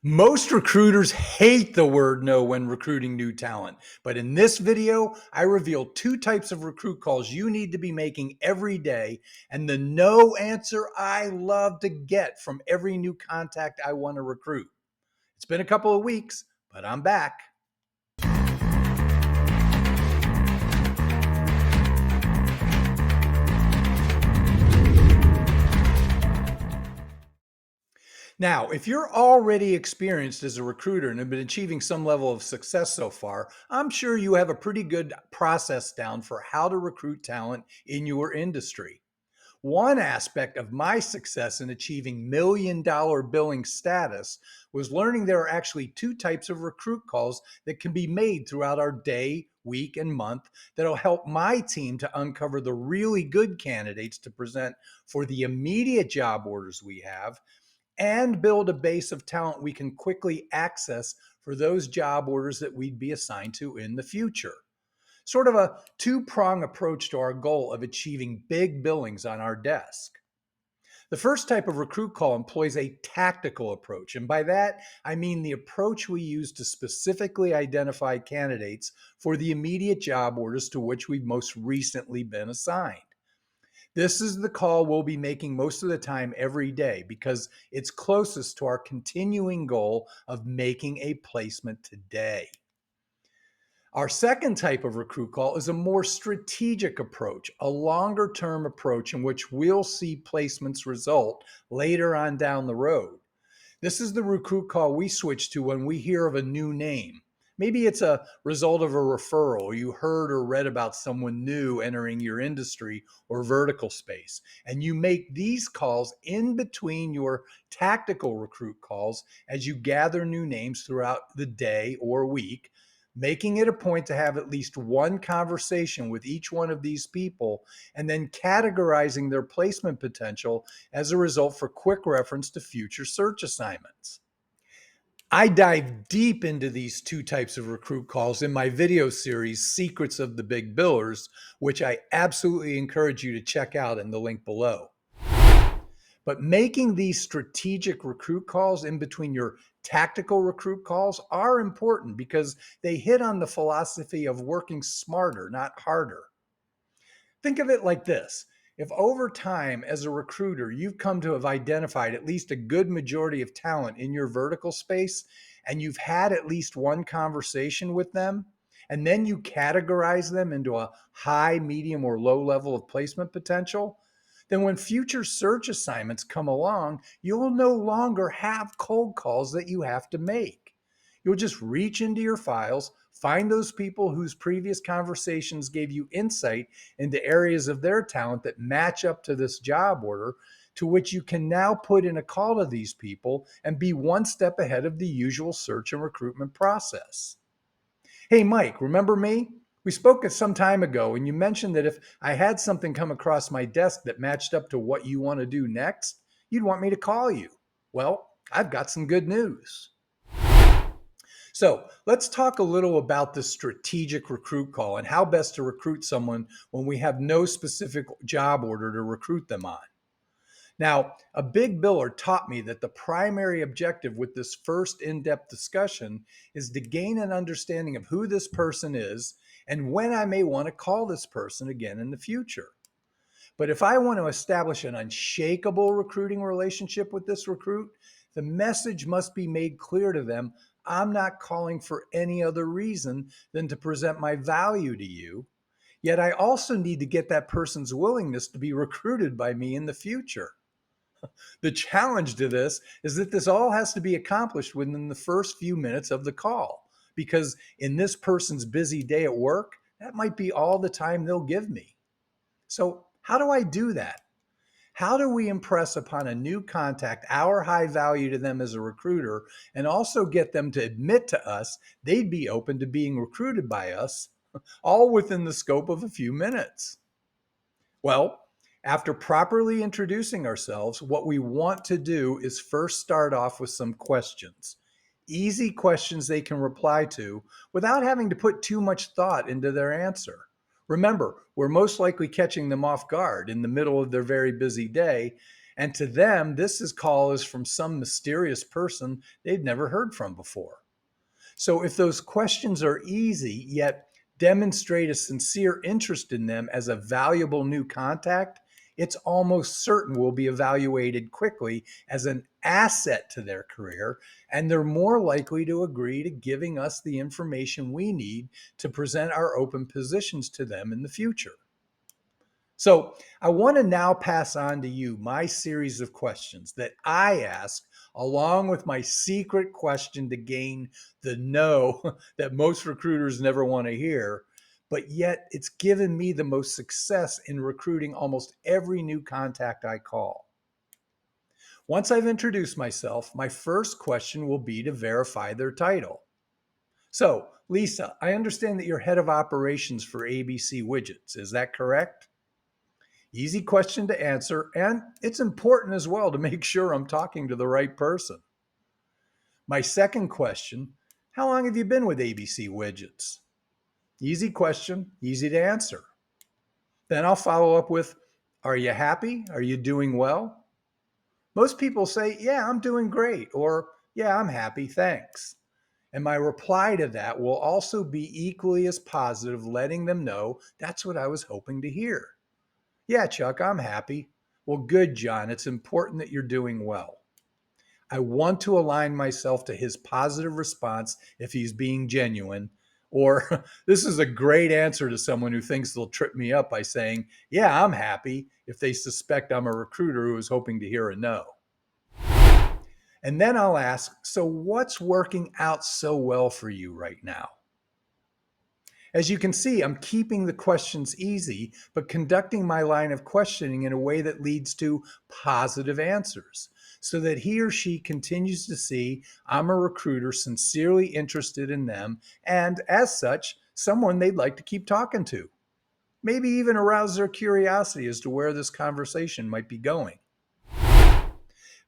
Most recruiters hate the word no when recruiting new talent. But in this video, I reveal two types of recruit calls you need to be making every day and the no answer I love to get from every new contact I want to recruit. It's been a couple of weeks, but I'm back. Now, if you're already experienced as a recruiter and have been achieving some level of success so far, I'm sure you have a pretty good process down for how to recruit talent in your industry. One aspect of my success in achieving $1 million billing status was learning there are actually two types of recruit calls that can be made throughout our day, week, and month that'll help my team to uncover the really good candidates to present for the immediate job orders we have and build a base of talent we can quickly access for those job orders that we'd be assigned to in the future. Sort of a two-prong approach to our goal of achieving big billings on our desk. The first type of recruit call employs a tactical approach, and by that, I mean the approach we use to specifically identify candidates for the immediate job orders to which we've most recently been assigned. This is the call we'll be making most of the time every day because it's closest to our continuing goal of making a placement today. Our second type of recruit call is a more strategic approach, a longer term approach in which we'll see placements result later on down the road. This is the recruit call we switch to when we hear of a new name. Maybe it's a result of a referral. You heard or read about someone new entering your industry or vertical space. And you make these calls in between your tactical recruit calls as you gather new names throughout the day or week, making it a point to have at least one conversation with each one of these people and then categorizing their placement potential as a result for quick reference to future search assignments. I dive deep into these two types of recruit calls in my video series, Secrets of the Big Billers, which I absolutely encourage you to check out in the link below. But making these strategic recruit calls in between your tactical recruit calls are important because they hit on the philosophy of working smarter, not harder. Think of it like this. If over time as a recruiter, you've come to have identified at least a good majority of talent in your vertical space, and you've had at least one conversation with them, and then you categorize them into a high, medium, or low level of placement potential, then when future search assignments come along, you'll no longer have cold calls that you have to make. You'll just reach into your files, find those people whose previous conversations gave you insight into areas of their talent that match up to this job order, to which you can now put in a call to these people and be one step ahead of the usual search and recruitment process. Hey, Mike, remember me? We spoke some time ago, and you mentioned that if I had something come across my desk that matched up to what you want to do next, you'd want me to call you. Well, I've got some good news. So let's talk a little about the strategic recruit call and how best to recruit someone when we have no specific job order to recruit them on. Now, a big biller taught me that the primary objective with this first in-depth discussion is to gain an understanding of who this person is and when I may want to call this person again in the future. But if I want to establish an unshakable recruiting relationship with this recruit, the message must be made clear to them. I'm not calling for any other reason than to present my value to you. Yet I also need to get that person's willingness to be recruited by me in the future. The challenge to this is that this all has to be accomplished within the first few minutes of the call, because in this person's busy day at work, that might be all the time they'll give me. So how do I do that? How do we impress upon a new contact our high value to them as a recruiter and also get them to admit to us they'd be open to being recruited by us, all within the scope of a few minutes? Well, after properly introducing ourselves, what we want to do is first start off with some questions. Easy questions they can reply to without having to put too much thought into their answer. Remember, we're most likely catching them off guard in the middle of their very busy day, And to them, call is from some mysterious person they've never heard from before. So if those questions are easy, yet demonstrate a sincere interest in them as a valuable new contact, it's almost certain we'll be evaluated quickly as an asset to their career, and they're more likely to agree to giving us the information we need to present our open positions to them in the future. So I want to now pass on to you my series of questions that I ask, along with my secret question to gain the no that most recruiters never want to hear. But yet it's given me the most success in recruiting almost every new contact I call. Once I've introduced myself, my first question will be to verify their title. So, Lisa, I understand that you're head of operations for ABC Widgets. Is that correct? Easy question to answer, and it's important as well to make sure I'm talking to the right person. My second question: how long have you been with ABC Widgets? Easy question, easy to answer. Then I'll follow up with: are you happy? Are you doing well? Most people say, yeah, I'm doing great, or yeah, I'm happy, thanks. And my reply to that will also be equally as positive, letting them know that's what I was hoping to hear. Yeah, Chuck, I'm happy. Well, good, John. It's important that you're doing well. I want to align myself to his positive response if he's being genuine. Or this is a great answer to someone who thinks they'll trip me up by saying, yeah, I'm happy, if they suspect I'm a recruiter who is hoping to hear a no. And then I'll ask, so what's working out so well for you right now? As you can see, I'm keeping the questions easy, but conducting my line of questioning in a way that leads to positive answers so that he or she continues to see I'm a recruiter sincerely interested in them and, as such, someone they'd like to keep talking to. Maybe even arouse their curiosity as to where this conversation might be going.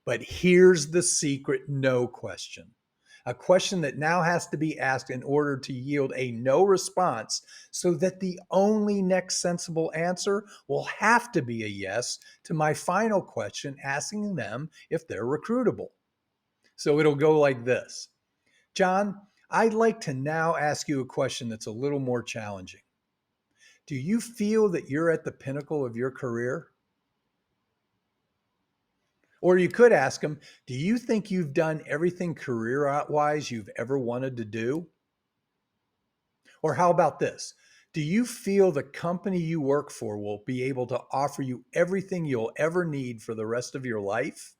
But here's the secret no question. A question that now has to be asked in order to yield a no response, so that the only next sensible answer will have to be a yes to my final question, asking them if they're recruitable. So it'll go like this: John, I'd like to now ask you a question that's a little more challenging. Do you feel that you're at the pinnacle of your career? Or you could ask them, do you think you've done everything career-wise you've ever wanted to do? Or how about this? Do you feel the company you work for will be able to offer you everything you'll ever need for the rest of your life?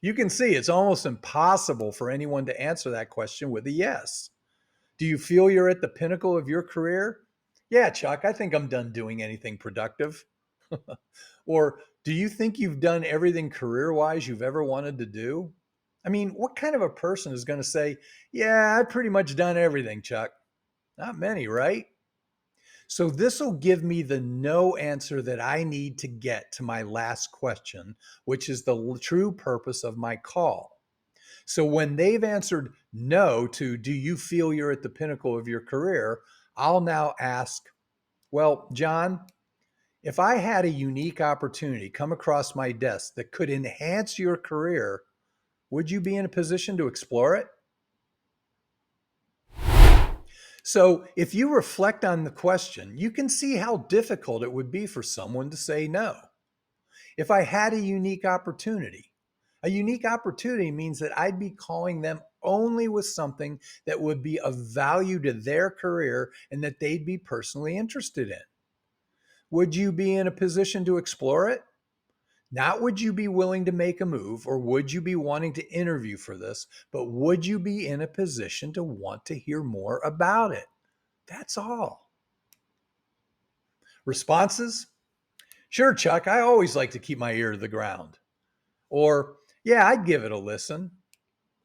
You can see it's almost impossible for anyone to answer that question with a yes. Do you feel you're at the pinnacle of your career? Yeah, Chuck, I think I'm done doing anything productive. Or do you think you've done everything career wise you've ever wanted to do? I mean, what kind of a person is going to say, yeah, I've pretty much done everything, Chuck? Not many, right? So this will give me the no answer that I need to get to my last question, which is the true purpose of my call. So when they've answered no to, do you feel you're at the pinnacle of your career? I'll now ask, well, John, if I had a unique opportunity come across my desk that could enhance your career, would you be in a position to explore it? So, if you reflect on the question, you can see how difficult it would be for someone to say no. If I had a unique opportunity means that I'd be calling them only with something that would be of value to their career and that they'd be personally interested in. Would you be in a position to explore it? Not would you be willing to make a move or would you be wanting to interview for this, but would you be in a position to want to hear more about it? That's all. Responses? Sure, Chuck, I always like to keep my ear to the ground. Or, yeah, I'd give it a listen.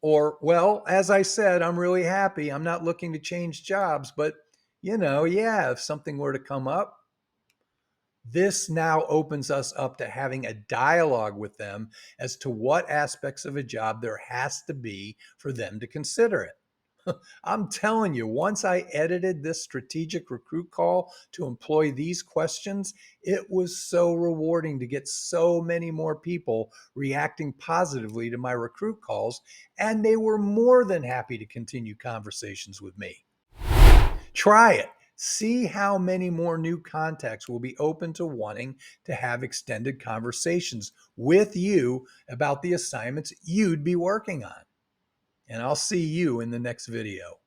Or, well, as I said, I'm really happy. I'm not looking to change jobs, but yeah, if something were to come up, this now opens us up to having a dialogue with them as to what aspects of a job there has to be for them to consider it. I'm telling you, once I edited this strategic recruit call to employ these questions, it was so rewarding to get so many more people reacting positively to my recruit calls, and they were more than happy to continue conversations with me. Try it. See how many more new contacts will be open to wanting to have extended conversations with you about the assignments you'd be working on. And I'll see you in the next video.